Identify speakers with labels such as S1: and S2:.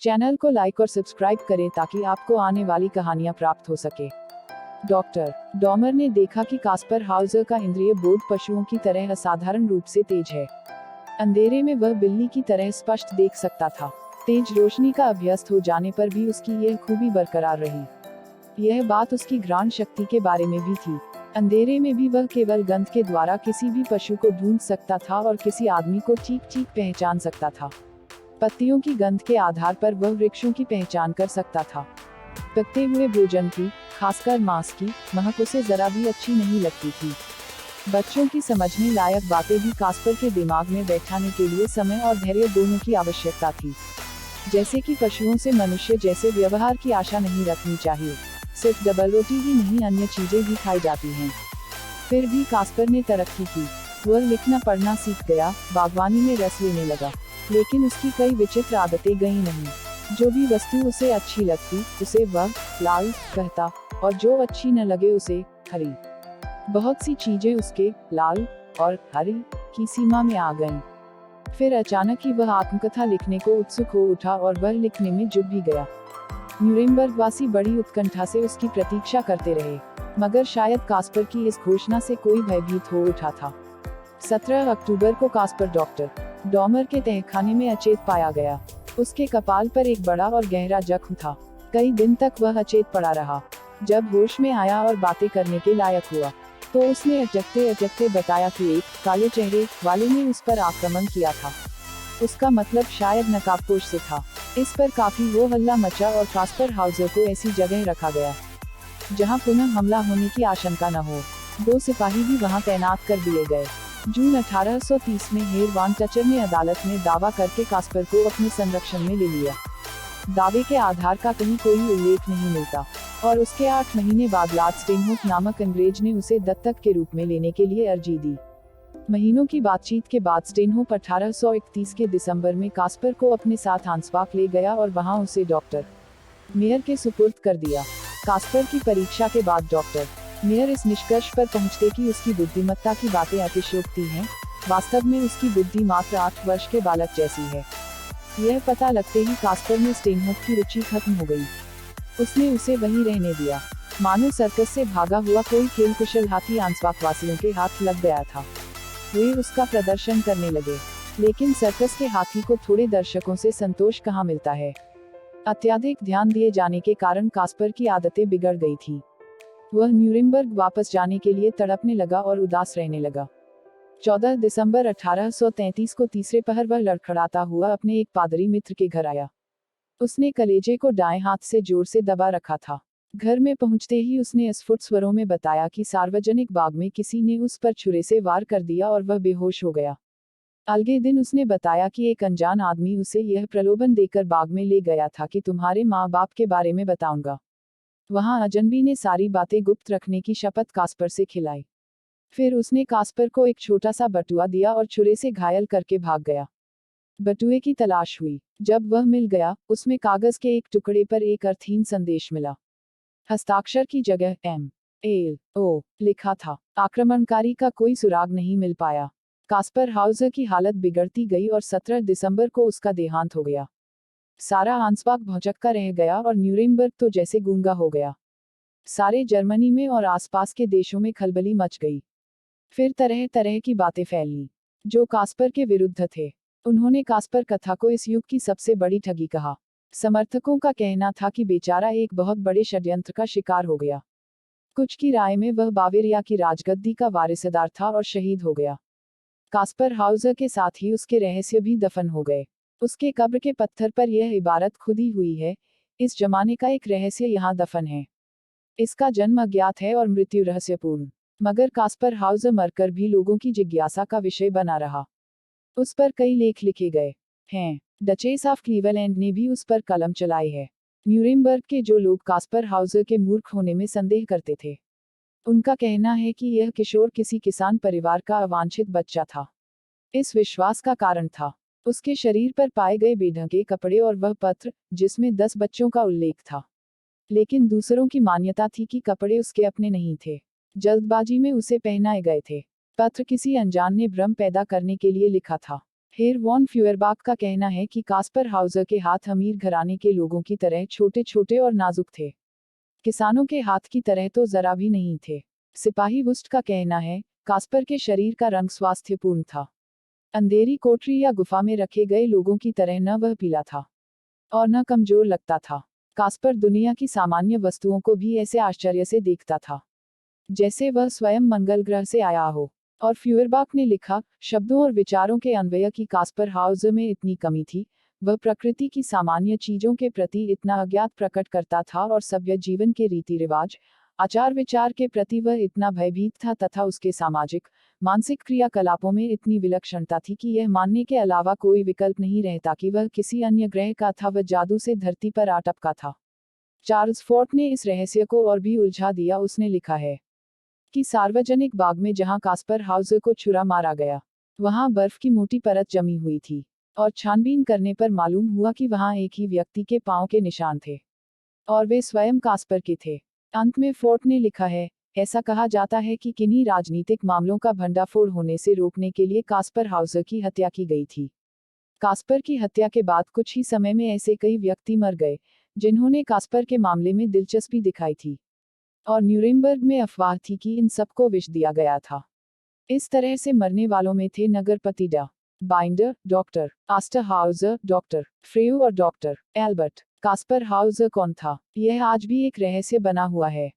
S1: Channel को like और subscribe करें ताकि आपको आने वाली कहानियां प्राप्त हो सके। डॉक्टर डॉमर ने देखा कि कास्पर हाउजर का इंद्रिय बोध पशुओं की तरह असाधारण रूप से तेज है। अंधेरे में वह बिल्ली की तरह स्पष्ट देख सकता था। तेज रोशनी का अभ्यस्त हो जाने पर भी उसकी यह खूबी बरकरार रही। यह बात उसकी घ्राण शक्ति के बारे में भी थी। अंधेरे में भी वह केवल गंध के द्वारा किसी भी पशु को ढूंढ सकता था और किसी आदमी को चीख चीख पहचान सकता था। पत्तियों की गंध के आधार पर वह वृक्षों की पहचान कर सकता था। पकते हुए भोजन की, खासकर मांस की, महक उसे जरा भी अच्छी नहीं लगती थी। बच्चों की समझने लायक बातें भी कास्पर के दिमाग में बैठाने के लिए समय और धैर्य दोनों की आवश्यकता थी। जैसे कि पशुओं से मनुष्य जैसे व्यवहार की आशा नहीं रखनी चाहिए। सिर्फ डबल रोटी ही नहीं, अन्य चीजें भी खाई जाती हैं। फिर भी कास्पर ने तरक्की की। वह लिखना पढ़ना सीख गया, बागवानी में रस लेने लगा। लेकिन उसकी कई विचित्र आदतें गई नहीं। जो भी वस्तु उसे अच्छी लगती उसे वह लाल कहता, और जो अच्छी न लगे उसे हरी। बहुत सी चीजें उसके लाल और हरी की सीमा में आ गईं। फिर अचानक ही वह आत्मकथा लिखने को उत्सुक हो उठा और वह लिखने में जुट भी गया। न्यूरेमबर्ग वासी बड़ी उत्कंठा से उसकी प्रतीक्षा करते रहे, मगर शायद कास्पर की इस घोषणा से कोई भयभीत हो उठा था। 17 अक्टूबर को कास्पर डॉक्टर डॉमर के तहखाने में अचेत पाया गया। उसके कपाल पर एक बड़ा और गहरा जख्म था। कई दिन तक वह अचेत पड़ा रहा। जब होश में आया और बातें करने के लायक हुआ, तो उसने अटकते अटकते बताया कि एक काले चेहरे वाले ने उस पर आक्रमण किया था। उसका मतलब शायद नकाबपोश से था। इस पर काफी हो हल्ला मचा और कास्पर हाउजर को ऐसी जगह रखा गया जहां पुनः हमला होने की आशंका न हो। 2 सिपाही भी वहां तैनात कर दिए गए। जून 1830 में हेर वान टचर ने अदालत में दावा करके कास्पर को अपने संरक्षण में ले लिया। दावे के आधार का कहीं कोई उल्लेख नहीं मिलता, और उसके 8 महीने बाद लॉर्ड स्टेनहोप नामक अंग्रेज ने उसे दत्तक के रूप में लेने के लिए अर्जी दी। महीनों की बातचीत के बाद स्टेनहोप 1831 के दिसंबर में कास्पर को अपने साथ आंसबाक ले गया और वहां उसे डॉक्टर मेयर के सुपुर्द कर दिया। कास्पर की परीक्षा के बाद डॉक्टर मेयर इस निष्कर्ष पर पहुंचते कि उसकी बुद्धिमत्ता की बातें अतिशयोक्ति हैं। वास्तव में उसकी बुद्धि मात्र 8 वर्ष के बालक जैसी है। यह पता लगते ही कास्पर में स्टेनहोप की रुचि खत्म हो गई। उसने उसे वहीं रहने दिया। मानो सर्कस से भागा हुआ कोई खेल कुशल हाथी आंसबाक वासियों के हाथ लग गया था। वे उसका प्रदर्शन करने लगे, लेकिन सर्कस के हाथी को थोड़े दर्शकों से संतोष कहाँ मिलता है। अत्यधिक ध्यान दिए जाने के कारण कास्पर की आदतें बिगड़ गई थी। वह न्यूरेमबर्ग वापस जाने के लिए तड़पने लगा और उदास रहने लगा। 14 दिसंबर 1833 को तीसरे पहर वह लड़खड़ाता हुआ अपने एक पादरी मित्र के घर आया। उसने कलेजे को दाएं हाथ से जोर से दबा रखा था। घर में पहुंचते ही उसने अस्फुट स्वरों में बताया कि सार्वजनिक बाग में किसी ने उस पर छुरे से वार कर दिया और वह बेहोश हो गया। अगले दिन उसने बताया कि एक अनजान आदमी उसे यह प्रलोभन देकर बाग में ले गया था कि तुम्हारे माँ बाप के बारे में बताऊंगा। वहां अजनबी ने सारी बातें गुप्त रखने की शपथ कास्पर से खिलाई। फिर उसने कास्पर को एक छोटा सा बटुआ दिया और छुरे से घायल करके भाग गया। बटुए की तलाश हुई। जब वह मिल गया, उसमें कागज के एक टुकड़े पर एक अर्थहीन संदेश मिला। हस्ताक्षर की जगह MLO लिखा था। आक्रमणकारी का कोई सुराग नहीं मिल पाया। कास्पर हाउजर की हालत बिगड़ती गई और 17 दिसंबर को उसका देहांत हो गया। सारा आंसबाक भौचक्का रह गया और न्यूरेमबर्ग तो जैसे गूंगा हो गया। सारे जर्मनी में और आसपास के देशों में खलबली मच गई। फिर तरह तरह की बातें फैलीं, जो कास्पर के विरुद्ध थे। उन्होंने कास्पर कथा को इस युग की सबसे बड़ी ठगी कहा। समर्थकों का कहना था कि बेचारा एक बहुत बड़े षड्यंत्र का शिकार हो गया। कुछ की राय में वह बावेरिया की राजगद्दी का वारिसदार था और शहीद हो गया। कास्पर हाउजर के साथ ही उसके रहस्य भी दफन हो गए। उसके कब्र के पत्थर पर यह इबारत खुदी हुई है, इस जमाने का एक रहस्य यहाँ दफन है। इसका जन्म अज्ञात है और मृत्यु रहस्यपूर्ण, मगर कास्पर हाउजर मरकर भी लोगों की जिज्ञासा का विषय बना रहा। उस पर कई लेख लिखे गए हैं। डचेस ऑफ क्लीवलैंड ने भी उस पर कलम चलाई है। न्यूरेमबर्ग के जो लोग कास्पर हाउजर के मूर्ख होने में संदेह करते थे, उनका कहना है कि यह किशोर किसी किसान परिवार का अवांछित बच्चा था। इस विश्वास का कारण था उसके शरीर पर पाए गए बेढंगे कपड़े और वह पत्र, जिसमें 10 बच्चों का उल्लेख था। लेकिन दूसरों की मान्यता थी कि कपड़े उसके अपने नहीं थे, जल्दबाजी में उसे पहनाए गए थे। पत्र किसी अनजान ने भ्रम पैदा करने के लिए लिखा था। हेर वॉन फ्यूएरबाख का कहना है कि कास्पर हाउजर के हाथ अमीर घराने के लोगों की तरह छोटे छोटे और नाजुक थे। किसानों के हाथ की तरह तो जरा भी नहीं थे। सिपाही वुस्ट का कहना है, कास्पर के शरीर का रंग स्वास्थ्यपूर्ण था। अंधेरी कोठरी या गुफा में रखे गए लोगों की तरह न वह पीला था और न कमजोर लगता था। कास्पर दुनिया की सामान्य वस्तुओं को भी ऐसे आश्चर्य से देखता था जैसे वह स्वयं मंगल ग्रह से आया हो। और फ्यूएरबाख ने लिखा, शब्दों और विचारों के अन्वय की कास्पर हाउजर में इतनी कमी थी, वह प्रकृति की सामान्य चीजों के प्रति इतना अज्ञात प्रकट करता था और सभ्य जीवन के रीति रिवाज, आचार विचार के प्रति वह इतना भयभीत था तथा उसके सामाजिक, मानसिक क्रियाकलापों में इतनी विलक्षणता थी कि यह मानने के अलावा कोई विकल्प नहीं रहता कि वह किसी अन्य ग्रह का था। वह जादू से धरती पर आ टपका था। चार्ल्स फोर्ट ने इस रहस्य को और भी उलझा दिया। उसने लिखा है कि सार्वजनिक बाग में जहां कास्पर हाउजर को छुरा मारा गया, वहां बर्फ की मोटी परत जमी हुई थी और छानबीन करने पर मालूम हुआ कि वहां एक ही व्यक्ति के पांव के निशान थे और वे स्वयं कास्पर के थे। अंत में फोर्ट ने लिखा है, ऐसा कहा जाता है कि किन्हीं राजनीतिक मामलों का भंडाफोड़ होने से रोकने के लिए कास्पर हाउजर की हत्या की गई थी। कास्पर की हत्या के बाद कुछ ही समय में ऐसे कई व्यक्ति मर गए जिन्होंने कास्पर के मामले में दिलचस्पी दिखाई थी और न्यूरेमबर्ग में अफवाह थी कि इन सबको विष दिया गया था। इस तरह से मरने वालों में थे नगरपति डा बाइंडर, डॉक्टर आस्टर हाउजर, डॉक्टर फ्रेउ और डॉक्टर एल्बर्ट। कास्पर हाउजर कौन था, यह आज भी एक रहस्य बना हुआ है।